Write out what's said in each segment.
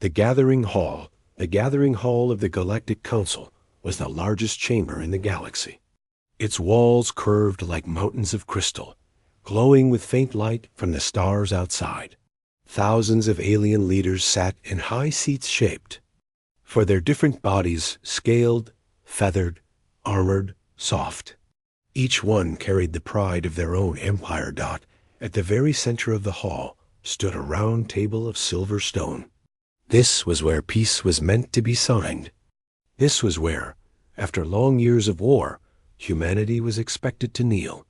The Gathering Hall, the Gathering Hall of the Galactic Council, was the largest chamber in the galaxy. Its walls curved like mountains of crystal, glowing with faint light from the stars outside. Thousands of alien leaders sat in high seats shaped for their different bodies, scaled, feathered, armored, soft. Each one carried the pride of their own empire. At the very center of the hall stood a round table of silver stone. This was where peace was meant to be signed. This was where, after long years of war, humanity was expected to kneel.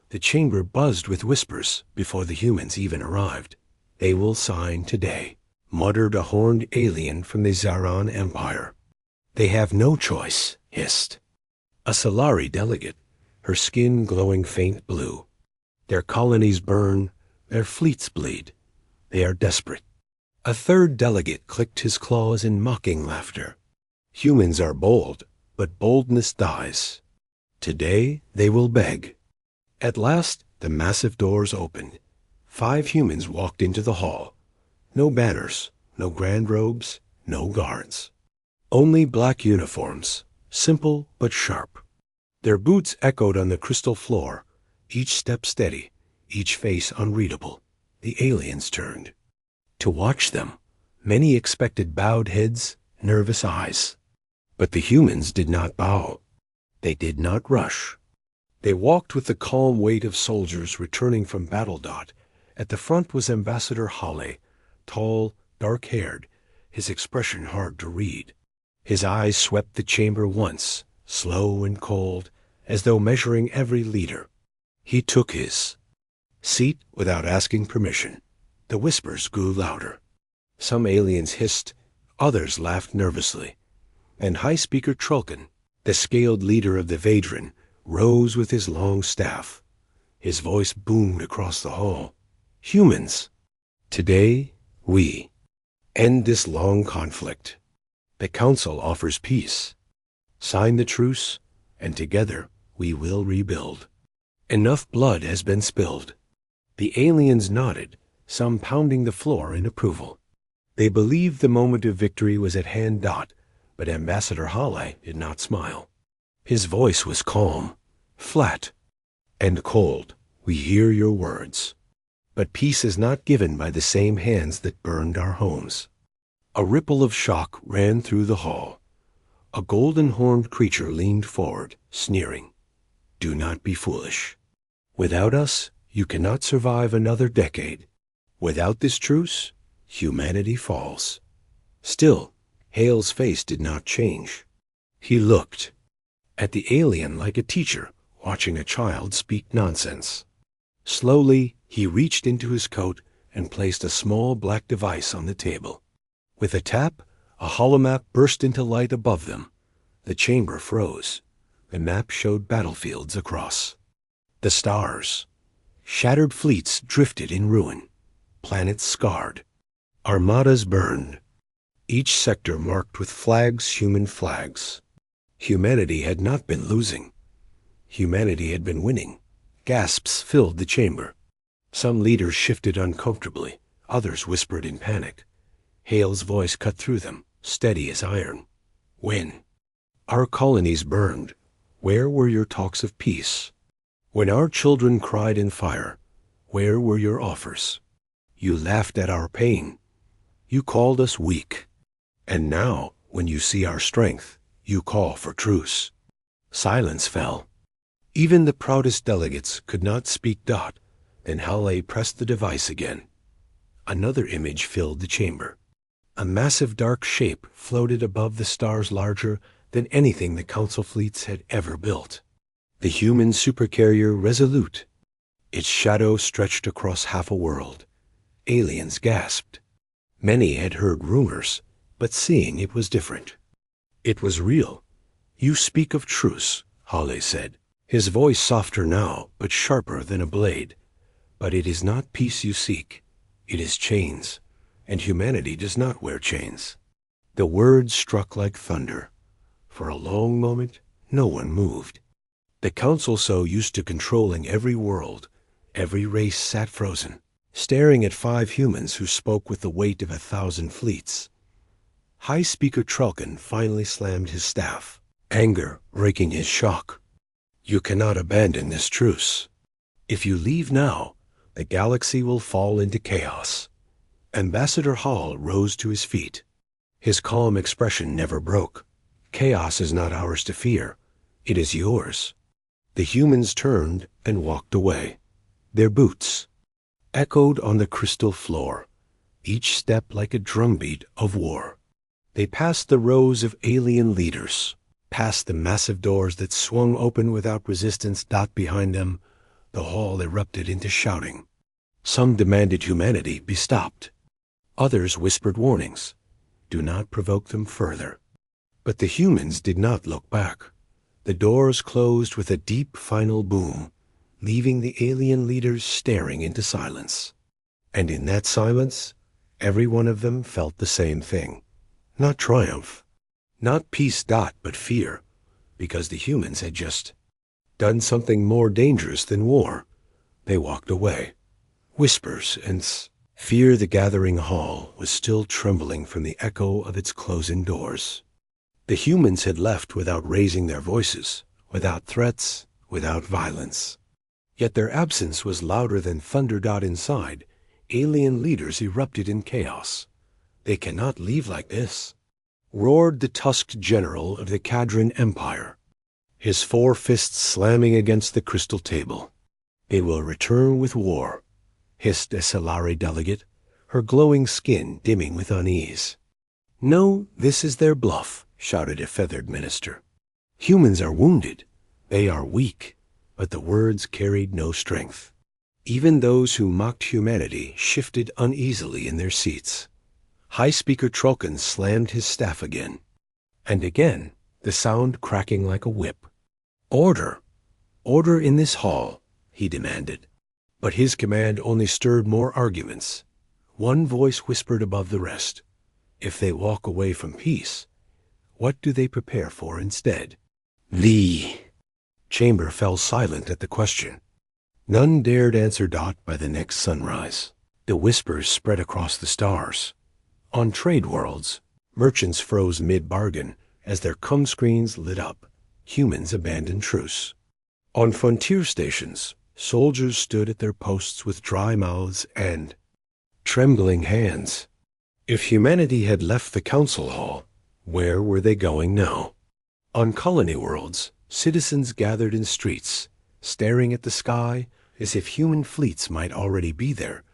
The chamber buzzed with whispers before the humans even arrived. "They will sign today," muttered a horned alien from the Zaran Empire. "They have no choice," hissed a Solari delegate, her skin glowing faint blue. "Their colonies burn, their fleets bleed. They are desperate." A third delegate clicked his claws in mocking laughter. "Humans are bold, but boldness dies. Today they will beg." At last the massive doors opened. 5 humans walked into the hall. No banners, no grand robes, no guards. Only black uniforms, simple but sharp. Their boots echoed on the crystal floor, each step steady, each face unreadable. The aliens turned. To watch them, many expected bowed heads, nervous eyes. But the humans did not bow. They did not rush. They walked with the calm weight of soldiers returning from battle. At the front was Ambassador Hale, tall, dark-haired, his expression hard to read. His eyes swept the chamber once, slow and cold, as though measuring every leader. He took his seat without asking permission. The whispers grew louder. Some aliens hissed, others laughed nervously. And High Speaker Trulkan, the scaled leader of the Vadran, rose with his long staff. His voice boomed across the hall. "Humans, today we end this long conflict. The Council offers peace. Sign the truce, and together we will rebuild. Enough blood has been spilled." The aliens nodded, some pounding the floor in approval. They believed the moment of victory was at hand. But Ambassador Hale did not smile. His voice was calm, flat, and cold. "We hear your words. But peace is not given by the same hands that burned our homes." A ripple of shock ran through the hall. A golden-horned creature leaned forward, sneering. "Do not be foolish. Without us, you cannot survive another decade. Without this truce, humanity falls." Still, Hale's face did not change. He looked at the alien like a teacher watching a child speak nonsense. Slowly, he reached into his coat and placed a small black device on the table. With a tap, a holomap burst into light above them. The chamber froze. The map showed battlefields across. The stars. Shattered fleets drifted in ruin. Planets scarred. Armadas burned. Each sector marked with flags, human flags. Humanity had not been losing. Humanity had been winning. Gasps filled the chamber. Some leaders shifted uncomfortably. Others whispered in panic. Hale's voice cut through them, steady as iron. "When our colonies burned, where were your talks of peace? When our children cried in fire, where were your offers? You laughed at our pain. You called us weak. And now, when you see our strength, you call for truce." Silence fell. Even the proudest delegates could not speak. Then Hale pressed the device again. Another image filled the chamber. A massive dark shape floated above the stars, larger than anything the Council fleets had ever built. The human supercarrier Resolute. Its shadow stretched across half a world. Aliens gasped. Many had heard rumors, but seeing it was different. It was real. "You speak of truce," Hale said, his voice softer now, but sharper than a blade. "But it is not peace you seek. It is chains, and humanity does not wear chains." The words struck like thunder. For a long moment, no one moved. The Council, so used to controlling every world, every race, sat frozen, staring at 5 humans who spoke with the weight of 1,000 fleets. High Speaker Trulkin finally slammed his staff, anger raking his shock. You cannot abandon this truce. If you leave now, the galaxy will fall into chaos. Ambassador Hall rose to his feet. His calm expression never broke. Chaos is not ours to fear. It is yours. The humans turned and walked away. Their boots echoed on the crystal floor, each step like a drumbeat of war. They passed the rows of alien leaders, past the massive doors that swung open without resistance. Behind them, the hall erupted into shouting. Some demanded humanity be stopped. Others whispered warnings. Do not provoke them further. But the humans did not look back. The doors closed with a deep final boom, leaving the alien leaders staring into silence. And in that silence, every one of them felt the same thing. Not triumph, not peace, but fear, because the humans had just done something more dangerous than war. They walked away. Whispers and fear. The gathering hall was still trembling from the echo of its closing doors. The humans had left without raising their voices, without threats, without violence. Yet their absence was louder than thunder. Inside, alien leaders erupted in chaos. They cannot leave like this, roared the tusked general of the Cadran Empire, his four fists slamming against the crystal table. They will return with war, hissed a Solari delegate, her glowing skin dimming with unease. No, this is their bluff, shouted a feathered minister. Humans are wounded. They are weak, but the words carried no strength. Even those who mocked humanity shifted uneasily in their seats. High Speaker Trulkin slammed his staff again. And again, the sound cracking like a whip. Order! Order in this hall, he demanded. But his command only stirred more arguments. One voice whispered above the rest. If they walk away from peace, what do they prepare for instead? The chamber fell silent at the question. None dared answer. By the next sunrise, the whispers spread across the stars. On trade worlds, merchants froze mid-bargain as their cum screens lit up. Humans abandoned truce. On frontier stations, soldiers stood at their posts with dry mouths and trembling hands. If humanity had left the council hall, where were they going now? On colony worlds, citizens gathered in streets, staring at the sky as if human fleets might already be there.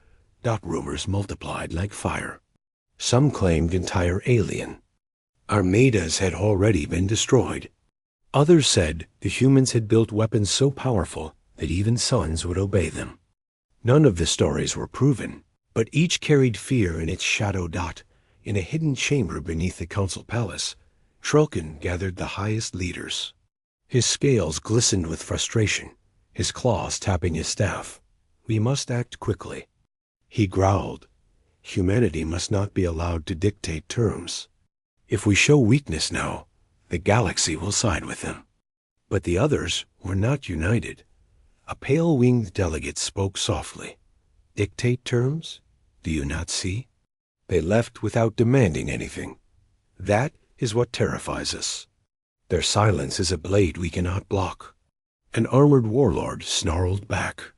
Rumors multiplied like fire. Some claimed entire alien armadas had already been destroyed. Others said the humans had built weapons so powerful that even suns would obey them. None of the stories were proven, but each carried fear in its shadow. In a hidden chamber beneath the council palace, Trulkin gathered the highest leaders. His scales glistened with frustration, his claws tapping his staff. We must act quickly. He growled. Humanity must not be allowed to dictate terms. If we show weakness now, the galaxy will side with them. But the others were not united. A pale-winged delegate spoke softly. Dictate terms? Do you not see? They left without demanding anything. That is what terrifies us. Their silence is a blade we cannot block. An armored warlord snarled back.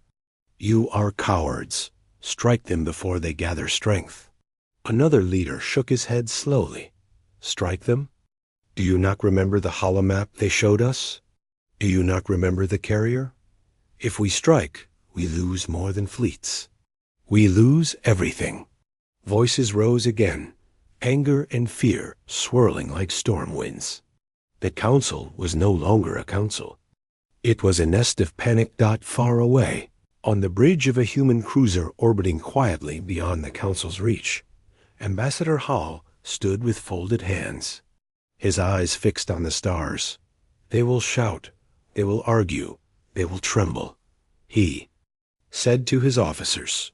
You are cowards. Strike them before they gather strength. Another leader shook his head slowly. Strike them? Do you not remember the holomap they showed us? Do you not remember the carrier? If we strike, we lose more than fleets. We lose everything. Voices rose again, anger and fear swirling like storm winds. The council was no longer a council. It was a nest of panic. Far away, on the bridge of a human cruiser orbiting quietly beyond the council's reach, Ambassador Hall stood with folded hands, his eyes fixed on the stars. They will shout, they will argue, they will tremble, he said to his officers,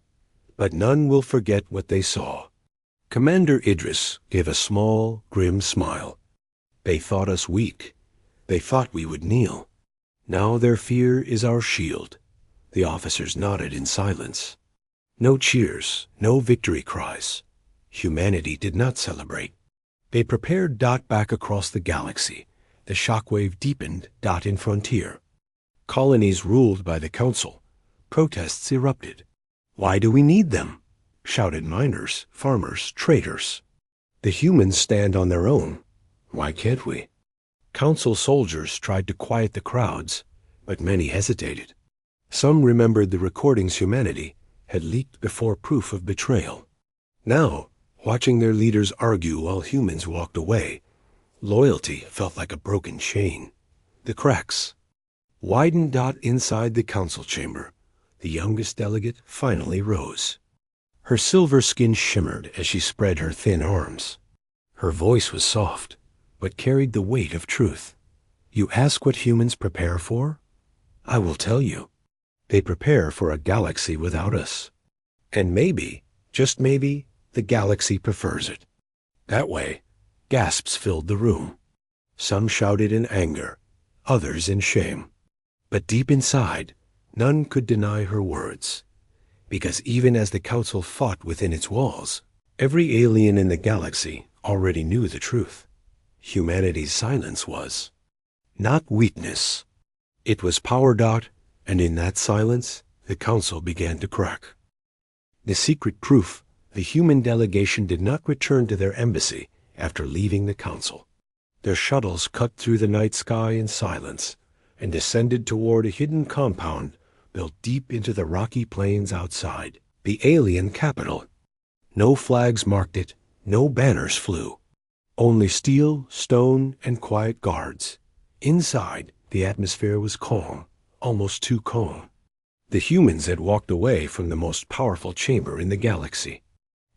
but none will forget what they saw. Commander Idris gave a small, grim smile. They thought us weak. They thought we would kneel. Now their fear is our shield. The officers nodded in silence. No cheers, no victory cries. Humanity did not celebrate. They prepared Dot back across the galaxy. The shockwave deepened Dot in frontier. Colonies ruled by the Council. Protests erupted. "Why do we need them?" shouted miners, farmers, traders. "The humans stand on their own. Why can't we?" Council soldiers tried to quiet the crowds, but many hesitated. Some remembered the recordings humanity had leaked before proof of betrayal. Now, watching their leaders argue while humans walked away, loyalty felt like a broken chain. The cracks widened inside the council chamber. The youngest delegate finally rose. Her silver skin shimmered as she spread her thin arms. Her voice was soft, but carried the weight of truth. "You ask what humans prepare for? I will tell you. They prepare for a galaxy without us. And maybe, just maybe, the galaxy prefers it." That way, gasps filled the room. Some shouted in anger, others in shame. But deep inside, none could deny her words. Because even as the council fought within its walls, every alien in the galaxy already knew the truth. Humanity's silence was not weakness. It was power. And in that silence, the council began to crack. The secret proof: the human delegation did not return to their embassy after leaving the council. Their shuttles cut through the night sky in silence and descended toward a hidden compound built deep into the rocky plains outside, the alien capital. No flags marked it, no banners flew. Only steel, stone, and quiet guards. Inside, the atmosphere was calm, almost too calm. The humans had walked away from the most powerful chamber in the galaxy.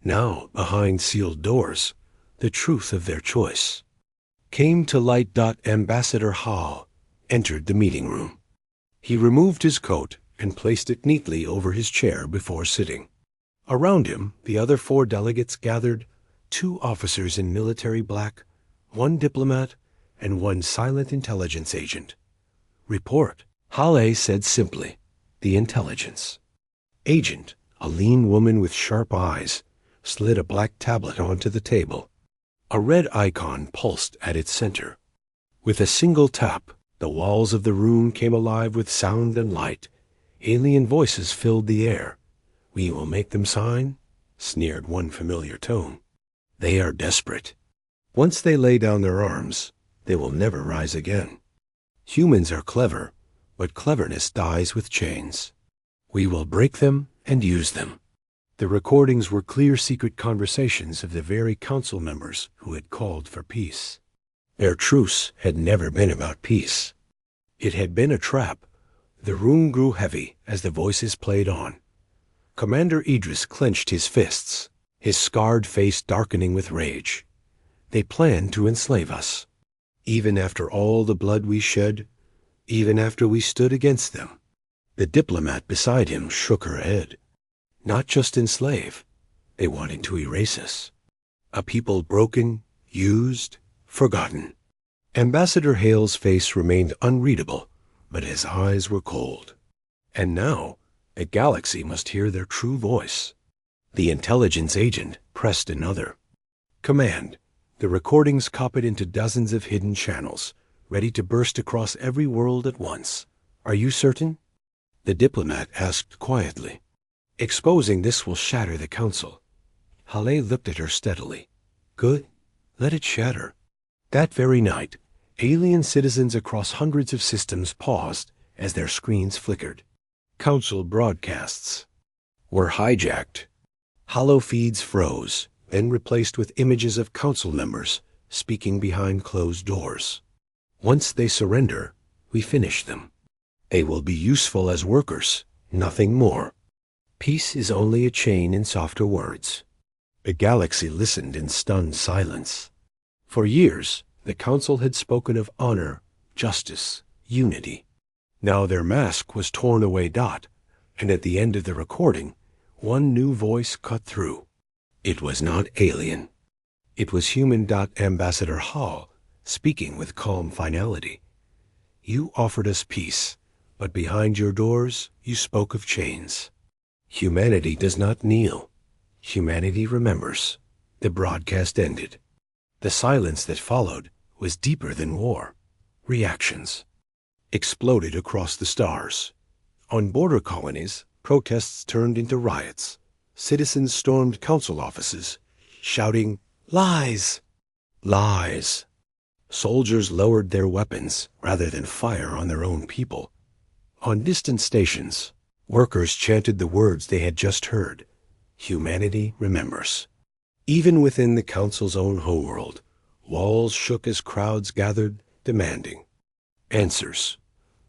Now, behind sealed doors, the truth of their choice came to light. Ambassador Hall entered the meeting room. He removed his coat and placed it neatly over his chair before sitting. Around him, the other 4 delegates gathered: 2 officers in military black, 1 diplomat, and 1 silent intelligence agent. "Report," Hale said simply. The intelligence agent, a lean woman with sharp eyes, slid a black tablet onto the table. A red icon pulsed at its center. With a single tap, the walls of the room came alive with sound and light. Alien voices filled the air. "We will make them sign," sneered one familiar tone. "They are desperate. Once they lay down their arms, they will never rise again. Humans are clever, but cleverness dies with chains. We will break them and use them." The recordings were clear secret conversations of the very council members who had called for peace. Their truce had never been about peace. It had been a trap. The room grew heavy as the voices played on. Commander Idris clenched his fists, his scarred face darkening with rage. "They planned to enslave us. Even after all the blood we shed, even after we stood against them." The diplomat beside him shook her head. "Not just enslave. They wanted to erase us. A people broken, used, forgotten." Ambassador Hale's face remained unreadable, but his eyes were cold. And now, the galaxy must hear their true voice. The intelligence agent pressed another. "Command, the recordings copied into dozens of hidden channels, ready to burst across every world at once. Are you certain?" The diplomat asked quietly. "Exposing this will shatter the council." Hale looked at her steadily. "Good. Let it shatter." That very night, alien citizens across hundreds of systems paused as their screens flickered. Council broadcasts were hijacked. Hollow feeds froze, then replaced with images of council members speaking behind closed doors. "Once they surrender, we finish them. They will be useful as workers, nothing more. Peace is only a chain in softer words." The galaxy listened in stunned silence. For years, the council had spoken of honor, justice, unity. Now their mask was torn away. And at the end of the recording, one new voice cut through. It was not alien. It was human. Ambassador Hall, speaking with calm finality. "You offered us peace, but behind your doors you spoke of chains. Humanity does not kneel. Humanity remembers." The broadcast ended. The silence that followed was deeper than war. Reactions exploded across the stars. On border colonies, protests turned into riots. Citizens stormed council offices, shouting, "Lies! Lies!" Soldiers lowered their weapons rather than fire on their own people. On distant stations, workers chanted the words they had just heard. Humanity remembers. Even within the council's own homeworld, walls shook as crowds gathered, demanding answers.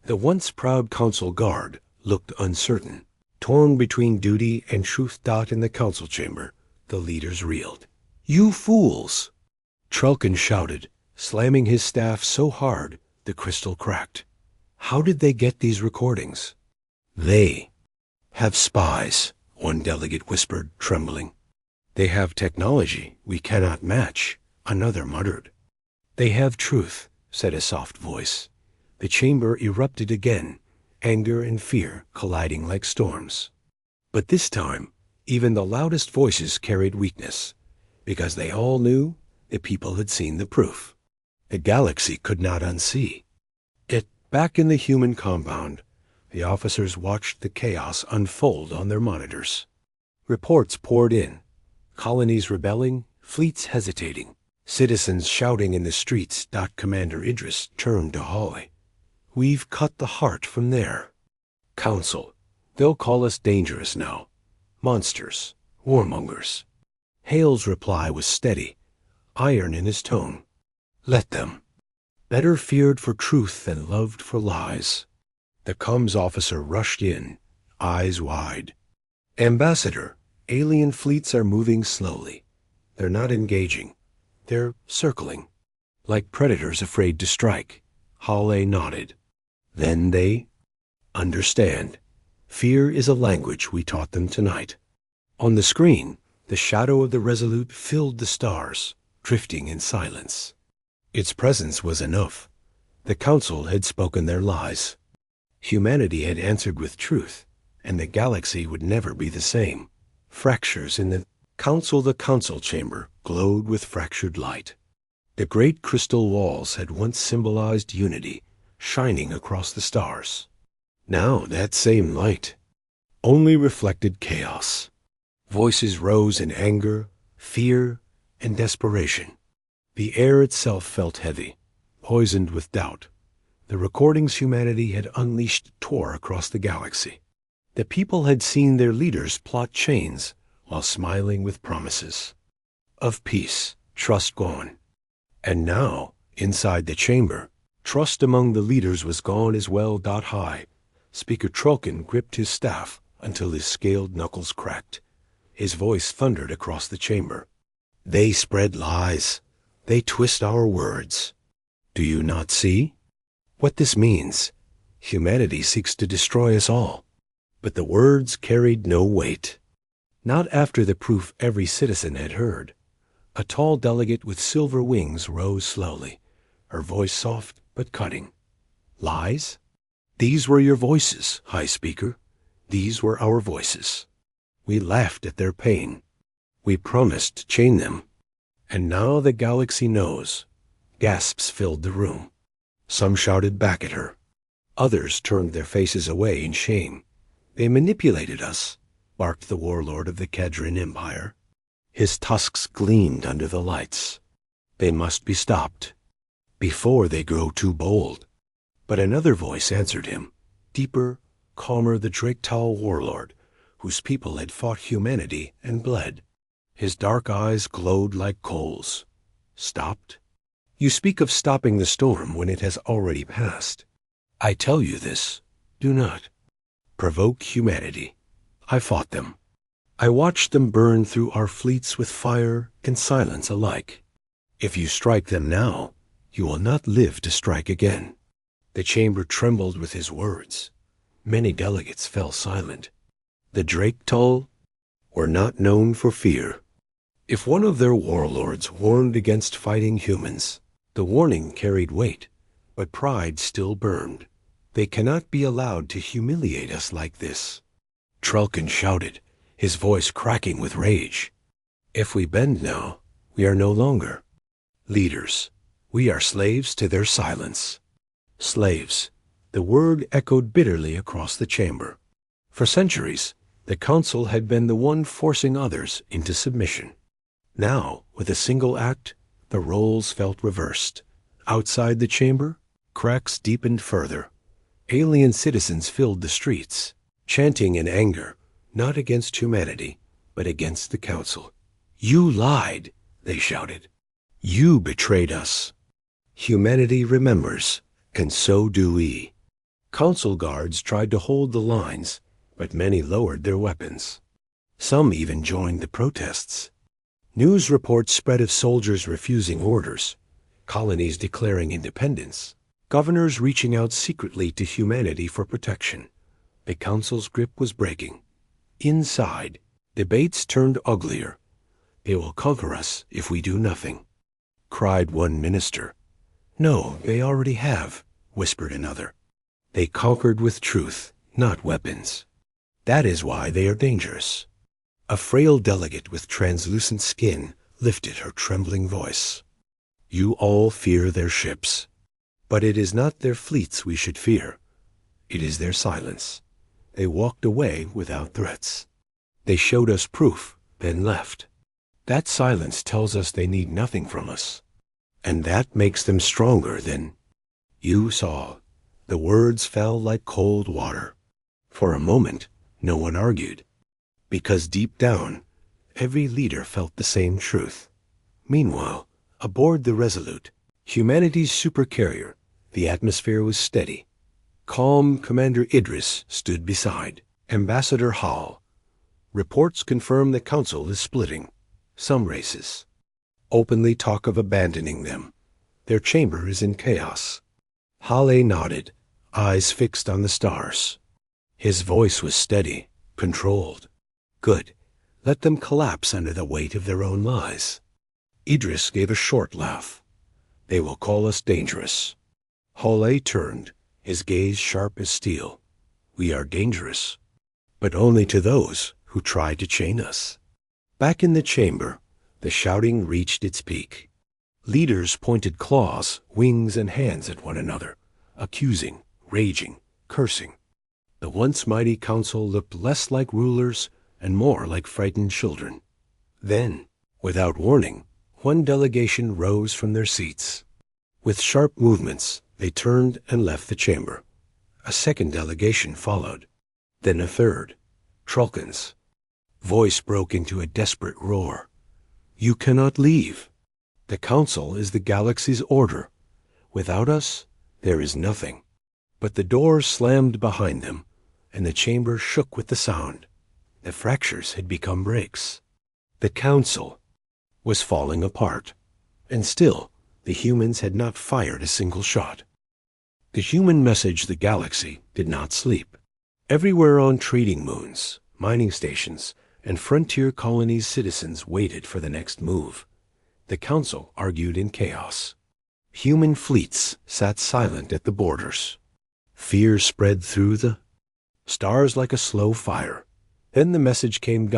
The once proud council guard looked uncertain. Torn between duty and truth. In the council chamber, the leaders reeled. "You fools!" Trelkin shouted, slamming his staff so hard the crystal cracked. "How did they get these recordings?" "They have spies," one delegate whispered, trembling. "They have technology we cannot match," another muttered. "They have truth," said a soft voice. The chamber erupted again, anger and fear colliding like storms. But this time, even the loudest voices carried weakness, because they all knew the people had seen the proof. The galaxy could not unsee it. Back in the human compound, the officers watched the chaos unfold on their monitors. Reports poured in. Colonies rebelling, fleets hesitating, citizens shouting in the streets. Commander Idris turned to Hawley. "We've cut the heart from there. Council, they'll call us dangerous now. Monsters, warmongers." Hale's reply was steady, iron in his tone. "Let them. Better feared for truth than loved for lies." The comms officer rushed in, eyes wide. "Ambassador, alien fleets are moving slowly. They're not engaging. They're circling, like predators afraid to strike." Hawley nodded. "Then they understand. Fear is a language we taught them tonight." On the screen, the shadow of the Resolute filled the stars, drifting in silence. Its presence was enough. The council had spoken their lies. Humanity had answered with truth, and the galaxy would never be the same. Fractures in the council chamber glowed with fractured light. The great crystal walls had once symbolized unity, shining across the stars. Now that same light only reflected chaos. Voices rose in anger, fear, and desperation. The air itself felt heavy, poisoned with doubt. The recordings humanity had unleashed tore across the galaxy. The people had seen their leaders plot chains while smiling with promises of peace, trust gone. And now, inside the chamber, trust among the leaders was gone as well. High Speaker Trelkin gripped his staff until his scaled knuckles cracked. His voice thundered across the chamber. "They spread lies. They twist our words. Do you not see what this means? Humanity seeks to destroy us all." But the words carried no weight. Not after the proof every citizen had heard. A tall delegate with silver wings rose slowly, her voice soft but cutting. "Lies? These were your voices, High Speaker. These were our voices. We laughed at their pain. We promised to chain them. And now the galaxy knows." Gasps filled the room. Some shouted back at her. Others turned their faces away in shame. "They manipulated us," barked the warlord of the Kedron Empire. His tusks gleamed under the lights. "They must be stopped before they grow too bold." But another voice answered him, deeper, calmer, the Draktal warlord, whose people had fought humanity and bled. His dark eyes glowed like coals. "Stopped? You speak of stopping the storm when it has already passed. I tell you this, do not provoke humanity. I fought them. I watched them burn through our fleets with fire and silence alike. If you strike them now, you will not live to strike again." The chamber trembled with his words. Many delegates fell silent. The Draktal were not known for fear. If one of their warlords warned against fighting humans, the warning carried weight, but pride still burned. "They cannot be allowed to humiliate us like this." Trelkin shouted, his voice cracking with rage. "If we bend now, we are no longer. Leaders, we are slaves to their silence. Slaves. The word echoed bitterly across the chamber. For centuries, the council had been the one forcing others into submission. Now, with a single act, the roles felt reversed. Outside the chamber, cracks deepened further. Alien citizens filled the streets, chanting in anger, not against humanity, but against the council. "You lied," they shouted. "You betrayed us." Humanity remembers, and so do we. Council guards tried to hold the lines, but many lowered their weapons. Some even joined the protests. News reports spread of soldiers refusing orders, colonies declaring independence, governors reaching out secretly to humanity for protection. The council's grip was breaking. Inside, debates turned uglier. "They will conquer us if we do nothing," cried one minister. "No, they already have," whispered another. "They conquered with truth, not weapons. That is why they are dangerous." A frail delegate with translucent skin lifted her trembling voice. "You all fear their ships, but it is not their fleets we should fear. It is their silence. They walked away without threats. They showed us proof, then left. That silence tells us they need nothing from us, and that makes them stronger than—" You saw. The words fell like cold water. For a moment, no one argued, because deep down, every leader felt the same truth. Meanwhile, aboard the Resolute, humanity's supercarrier, the atmosphere was steady. Calm Commander Idris stood beside Ambassador Hall. Reports confirm the council is splitting. Some races openly talk of abandoning them. Their chamber is in chaos. Hale nodded, eyes fixed on the stars. His voice was steady, controlled. "Good. Let them collapse under the weight of their own lies." Idris gave a short laugh. "They will call us dangerous." Hale turned, his gaze sharp as steel. "We are dangerous, but only to those who try to chain us." Back in the chamber, the shouting reached its peak. Leaders pointed claws, wings, and hands at one another, accusing, raging, cursing. The once mighty council looked less like rulers and more like frightened children. Then, without warning, one delegation rose from their seats. With sharp movements, they turned and left the chamber. A second delegation followed. Then a third. Trulkins. Voice broke into a desperate roar. "You cannot leave. The council is the galaxy's order. Without us, there is nothing." But the doors slammed behind them, and the chamber shook with the sound. The fractures had become breaks. The council was falling apart, and still the humans had not fired a single shot. The human message the galaxy did not sleep. Everywhere on trading moons, mining stations, and frontier colonies, citizens waited for the next move. The council argued in chaos. Human fleets sat silent at the borders. Fear spread through the stars like a slow fire. Then the message came.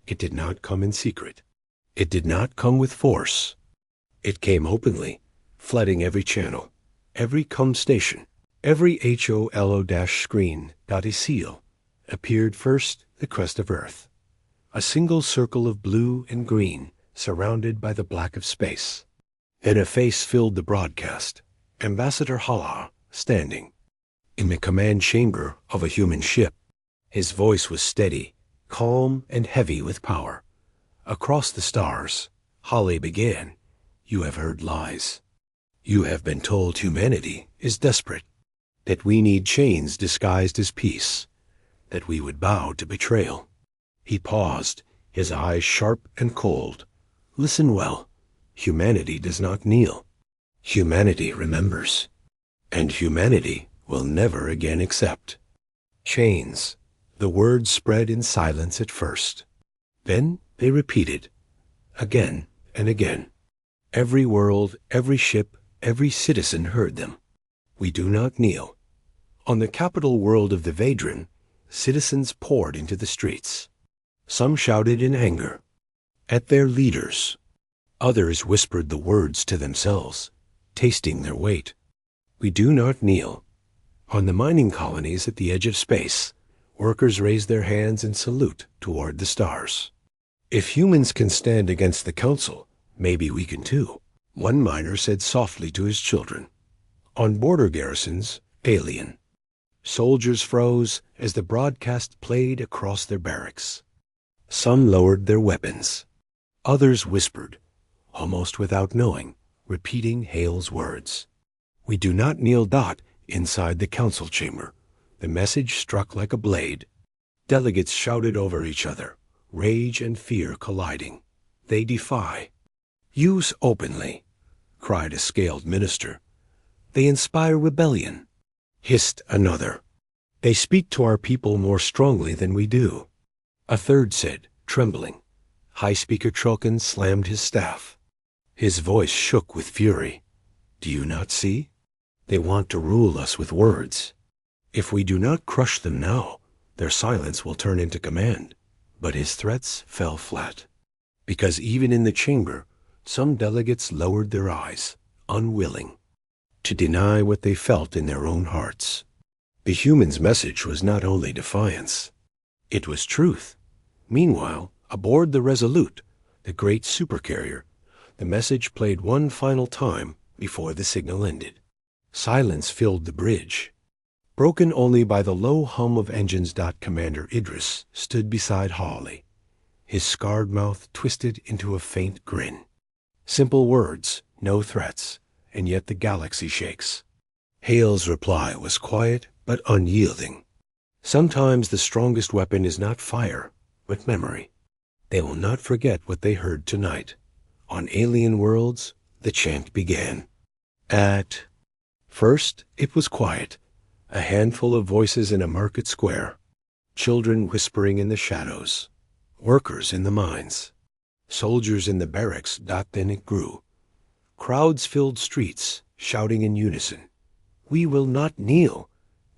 It did not come in secret. It did not come with force. It came openly, flooding every channel, every com station, every HOLO-screen. A seal appeared first, the crest of Earth. A single circle of blue and green, surrounded by the black of space. Then a face filled the broadcast. Ambassador Hala, standing in the command chamber of a human ship. His voice was steady, calm, and heavy with power. Across the stars, Hale began. "You have heard lies. You have been told humanity is desperate, that we need chains disguised as peace, that we would bow to betrayal." He paused, his eyes sharp and cold. "Listen well. Humanity does not kneel. Humanity remembers. And humanity will never again accept chains." The words spread in silence at first. Then they repeated, again and again. Every world, every ship, every citizen heard them. "We do not kneel." On the capital world of the Vedran, citizens poured into the streets. Some shouted in anger at their leaders. Others whispered the words to themselves, tasting their weight. We do not kneel. On the mining colonies at the edge of space, workers raise their hands in salute toward the stars. If humans can stand against the council, maybe we can too, one miner said softly to his children. On border garrisons, alien. Soldiers froze as the broadcast played across their barracks. Some lowered their weapons. Others whispered, almost without knowing, repeating Hale's words. We do not kneel. Inside the council chamber, the message struck like a blade. Delegates shouted over each other, rage and fear colliding. They defy. Use openly, cried a scaled minister. They inspire rebellion, hissed another. They speak to our people more strongly than we do. A third said, trembling. High Speaker Trokin slammed his staff. His voice shook with fury. Do you not see? They want to rule us with words. If we do not crush them now, their silence will turn into command. But his threats fell flat. Because even in the chamber, some delegates lowered their eyes, unwilling, to deny what they felt in their own hearts. The human's message was not only defiance. It was truth. Meanwhile, aboard the Resolute, the great supercarrier, the message played one final time before the signal ended. Silence filled the bridge. Broken only by the low hum of engines. Commander Idris stood beside Hawley, his scarred mouth twisted into a faint grin. Simple words, no threats, and yet the galaxy shakes. Hale's reply was quiet but unyielding. Sometimes the strongest weapon is not fire, but memory. They will not forget what they heard tonight. On alien worlds, the chant began. At first, it was quiet, a handful of voices in a market square, children whispering in the shadows, workers in the mines, soldiers in the barracks. Then it grew. Crowds filled streets, shouting in unison, We will not kneel!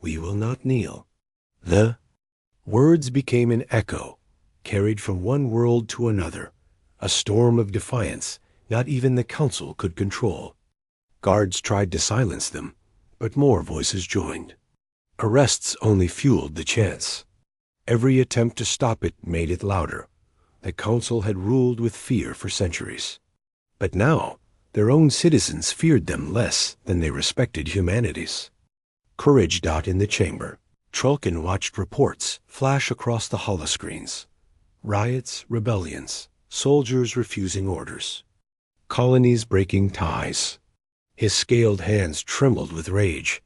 We will not kneel! The words became an echo, carried from one world to another, a storm of defiance not even the council could control. Guards tried to silence them, but more voices joined. Arrests only fueled the chants. Every attempt to stop it made it louder. The council had ruled with fear for centuries. But now, their own citizens feared them less than they respected humanity's. Courage. In the chamber, Trokin watched reports flash across the holoscreens. Riots, rebellions, soldiers refusing orders. Colonies breaking ties. His scaled hands trembled with rage.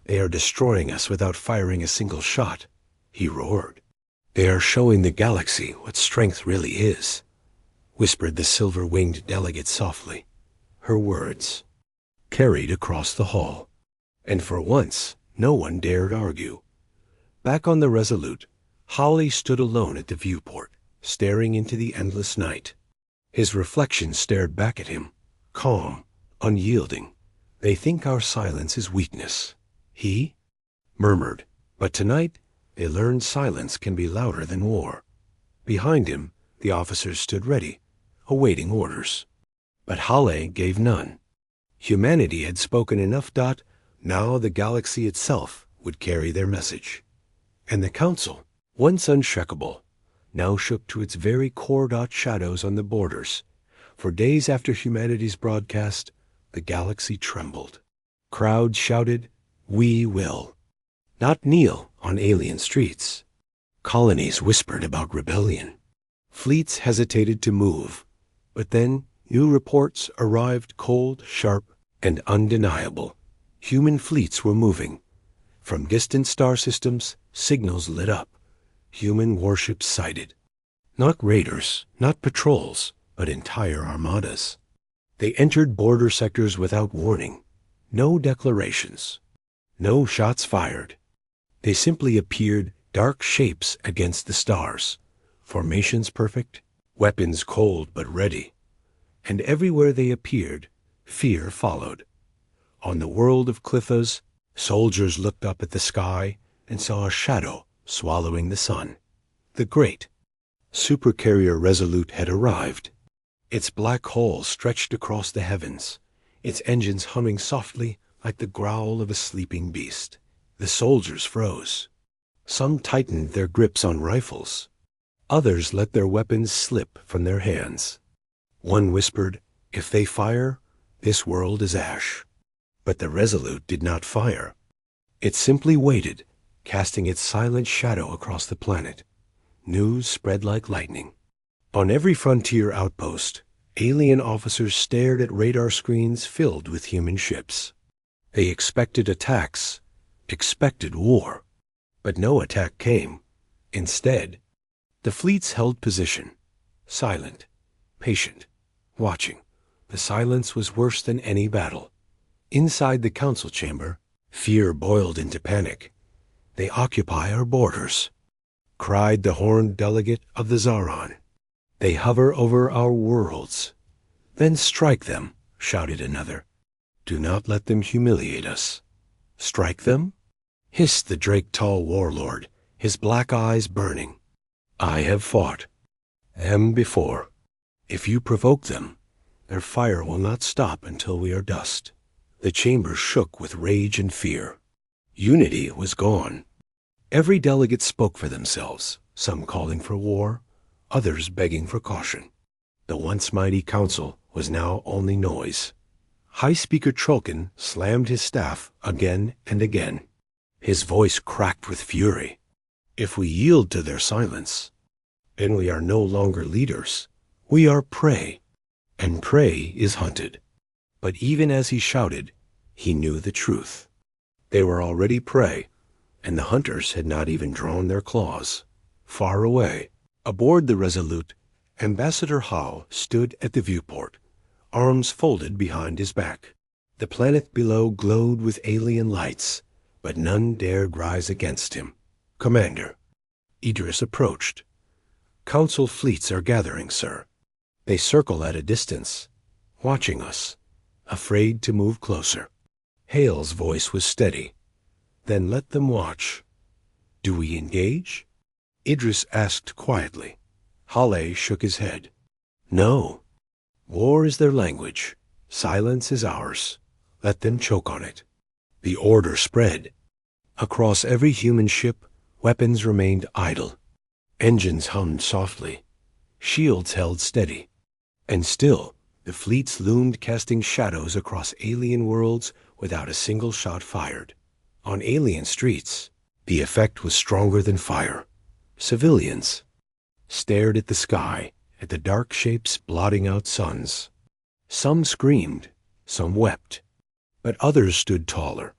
They are destroying us without firing a single shot, he roared. They are showing the galaxy what strength really is, whispered the silver-winged delegate softly. Her words carried across the hall, and for once no one dared argue. Back on the Resolute, Hawley stood alone at the viewport, staring into the endless night. His reflection stared back at him, calm, unyielding. They think our silence is weakness, he murmured. But tonight they learned silence can be louder than war. Behind him, the officers stood ready, awaiting orders. But Hawley gave none. Humanity had spoken enough. Now the galaxy itself would carry their message. And the council, once unshakable, now shook to its very core. Shadows on the borders. For days after humanity's broadcast, the galaxy trembled. Crowds shouted, We will not kneel on alien streets. Colonies whispered about rebellion. Fleets hesitated to move. But then new reports arrived, cold, sharp, and undeniable. Human fleets were moving. From distant star systems, signals lit up. Human warships sighted. Not raiders, not patrols, but entire armadas. They entered border sectors without warning. No declarations. No shots fired. They simply appeared, dark shapes against the stars. Formations perfect, weapons cold but ready. And everywhere they appeared, fear followed. On the world of Clithos, soldiers looked up at the sky and saw a shadow swallowing the sun. The great supercarrier Resolute had arrived. Its black hull stretched across the heavens, its engines humming softly like the growl of a sleeping beast. The soldiers froze. Some tightened their grips on rifles. Others let their weapons slip from their hands. One whispered, "If they fire, this world is ash." But the Resolute did not fire. It simply waited, casting its silent shadow across the planet. News spread like lightning. On every frontier outpost, alien officers stared at radar screens filled with human ships. They expected attacks, expected war. But no attack came. Instead, the fleets held position, silent, patient, watching. The silence was worse than any battle. Inside the council chamber, fear boiled into panic. "They occupy our borders," cried the horned delegate of the Zaron. "They hover over our worlds." "Then strike them," shouted another. "Do not let them humiliate us." "Strike them?" hissed the drake-tall warlord, his black eyes burning. "I have fought them before. If you provoke them, their fire will not stop until we are dust." The chamber shook with rage and fear. Unity was gone. Every delegate spoke for themselves, some calling for war, others begging for caution. The once mighty council was now only noise. High Speaker Trulkin slammed his staff again and again. His voice cracked with fury. "If we yield to their silence, then we are no longer leaders. We are prey, and prey is hunted." But even as he shouted, he knew the truth. They were already prey, and the hunters had not even drawn their claws. Far away, aboard the Resolute, Ambassador Howe stood at the viewport, arms folded behind his back. The planet below glowed with alien lights, but none dared rise against him. "Commander." Idris approached. "Council fleets are gathering, sir. They circle at a distance, watching us, afraid to move closer." Hale's voice was steady. "Then let them watch." "Do we engage?" Idris asked quietly. Hale shook his head. "No. War is their language. Silence is ours. Let them choke on it." The order spread. Across every human ship, weapons remained idle. Engines hummed softly. Shields held steady. And still, the fleets loomed, casting shadows across alien worlds without a single shot fired. On alien streets, the effect was stronger than fire. Civilians stared at the sky, at the dark shapes blotting out suns. Some screamed, some wept, but others stood taller,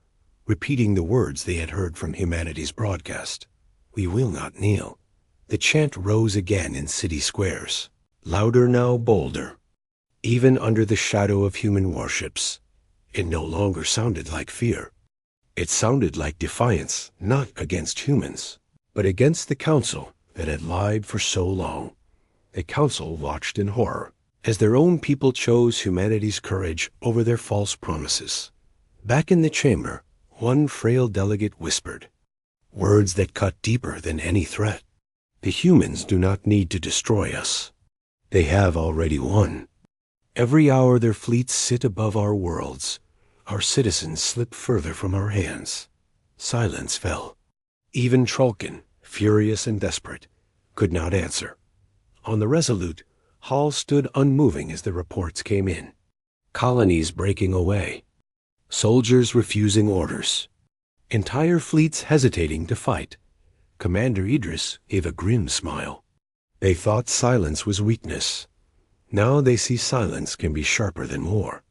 repeating the words they had heard from humanity's broadcast. "We will not kneel." The chant rose again in city squares, louder now, bolder. Even under the shadow of human warships, it no longer sounded like fear. It sounded like defiance, not against humans, but against the council that had lied for so long. The council watched in horror as their own people chose humanity's courage over their false promises. Back in the chamber, one frail delegate whispered, words that cut deeper than any threat. "The humans do not need to destroy us. They have already won. Every hour their fleets sit above our worlds. Our citizens slip further from our hands." Silence fell. Even Trulkin, furious and desperate, could not answer. On the Resolute, Hall stood unmoving as the reports came in. Colonies breaking away. Soldiers refusing orders. Entire fleets hesitating to fight. Commander Idris gave a grim smile. They thought silence was weakness. Now they see silence can be sharper than war.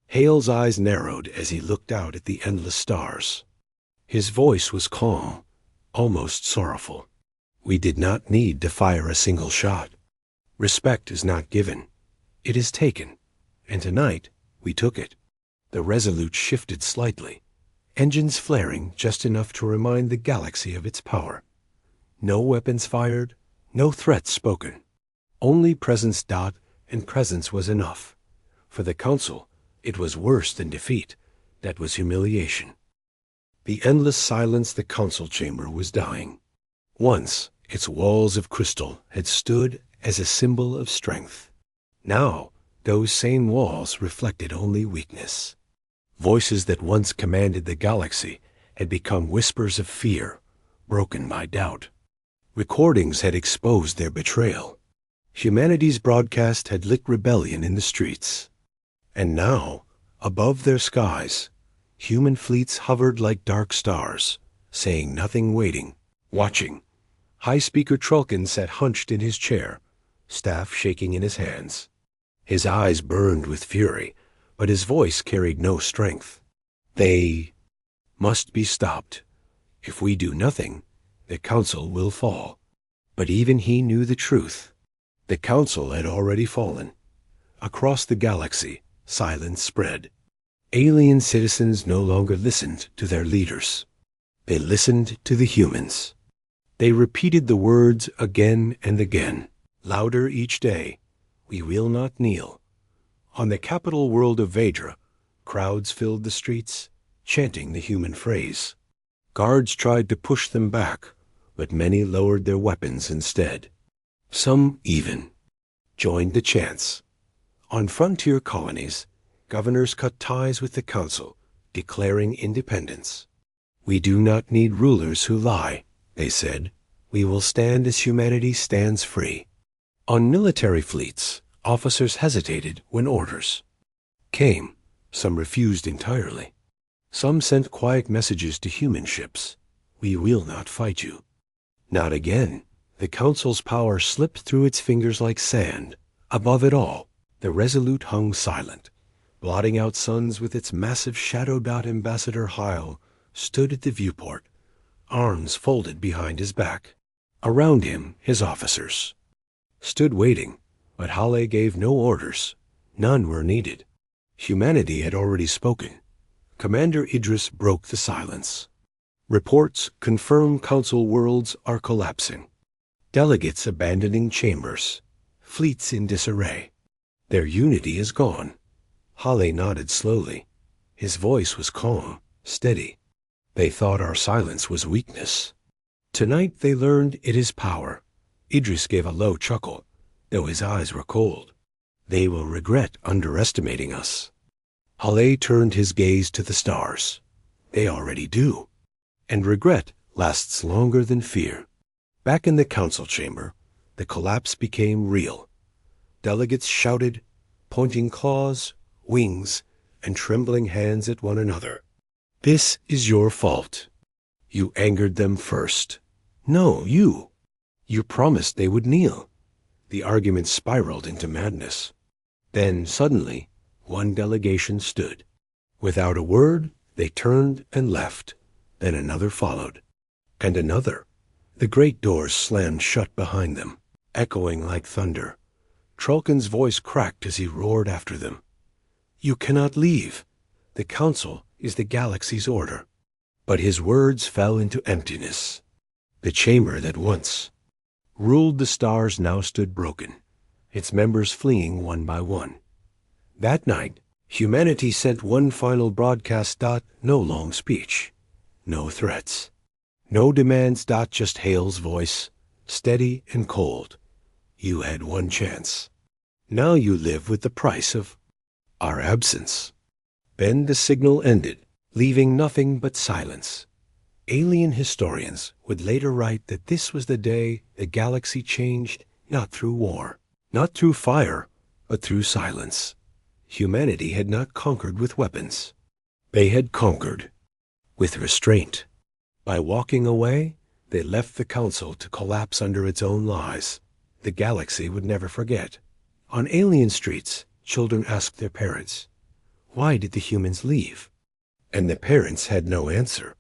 Hale's eyes narrowed as he looked out at the endless stars. His voice was calm, almost sorrowful. "We did not need to fire a single shot. Respect is not given. It is taken. And tonight, we took it." The Resolute shifted slightly, engines flaring just enough to remind the galaxy of its power. No weapons fired, no threats spoken. Only presence. And presence was enough. For the council, it was worse than defeat. That was humiliation. The endless silence the council chamber was dying. Once, its walls of crystal had stood as a symbol of strength. Now, those same walls reflected only weakness. Voices that once commanded the galaxy had become whispers of fear, broken by doubt. Recordings had exposed their betrayal. Humanity's broadcast had lit rebellion in the streets. And now, above their skies, human fleets hovered like dark stars, saying nothing, waiting, watching. High Speaker Trulkin sat hunched in his chair, staff shaking in his hands. His eyes burned with fury, but his voice carried no strength. They must be stopped. If we do nothing, the council will fall. But even he knew the truth. The council had already fallen. Across the galaxy, silence spread. Alien citizens no longer listened to their leaders. They listened to the humans. They repeated the words again and again, louder each day. We will not kneel. On the capital world of Vedra, crowds filled the streets, chanting the human phrase. Guards tried to push them back, but many lowered their weapons instead. Some even joined the chants. On frontier colonies, governors cut ties with the council, declaring independence. We do not need rulers who lie, they said. We will stand as humanity stands free. On military fleets, officers hesitated when orders came. Some refused entirely. Some sent quiet messages to human ships. We will not fight you. Not again. The council's power slipped through its fingers like sand. Above it all, the Resolute hung silent, blotting out suns with its massive shadow-dot. Ambassador Heil stood at the viewport, arms folded behind his back. Around him, his officers stood waiting, but Halle gave no orders. None were needed. Humanity had already spoken. Commander Idris broke the silence. Reports confirm council worlds are collapsing. Delegates abandoning chambers. Fleets in disarray. Their unity is gone. Halle nodded slowly. His voice was calm, steady. They thought our silence was weakness. Tonight they learned it is power. Idris gave a low chuckle, though his eyes were cold. They will regret underestimating us. Halle turned his gaze to the stars. They already do. And regret lasts longer than fear. Back in the council chamber, the collapse became real. Delegates shouted, pointing claws, wings, and trembling hands at one another. This is your fault. You angered them first. No, you. You promised they would kneel. The argument spiraled into madness. Then, suddenly, one delegation stood. Without a word, they turned and left. Then another followed. And another. The great doors slammed shut behind them, echoing like thunder. Trulkin's voice cracked as he roared after them. You cannot leave. The council is the galaxy's order. But his words fell into emptiness. The chamber that once ruled the stars now stood broken, its members fleeing one by one. That night, humanity sent one final broadcast. No long speech, no threats, no demands. Just Hale's voice, steady and cold. You had one chance. Now you live with the price of our absence. Then the signal ended, leaving nothing but silence. Alien historians would later write that this was the day the galaxy changed, not through war, not through fire, but through silence. Humanity had not conquered with weapons. They had conquered with restraint. By walking away, they left the council to collapse under its own lies. The galaxy would never forget. On alien streets, children asked their parents, why did the humans leave? And the parents had no answer.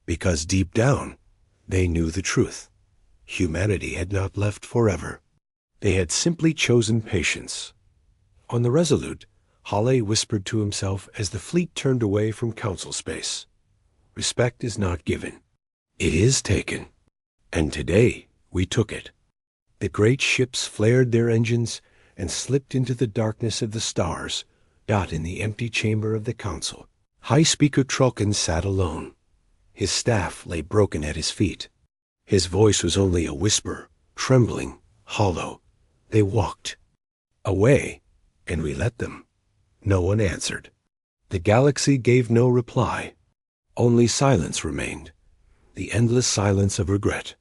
Because deep down, they knew the truth. Humanity had not left forever. They had simply chosen patience. On the Resolute, Halle whispered to himself as the fleet turned away from council space. Respect is not given. It is taken. And today, we took it. The great ships flared their engines and slipped into the darkness of the stars, in the empty chamber of the council. High Speaker Trulkin sat alone. His staff lay broken at his feet. His voice was only a whisper, trembling, hollow. They walked away And we let them. No one answered. The galaxy gave no reply. Only silence remained, the endless silence of regret.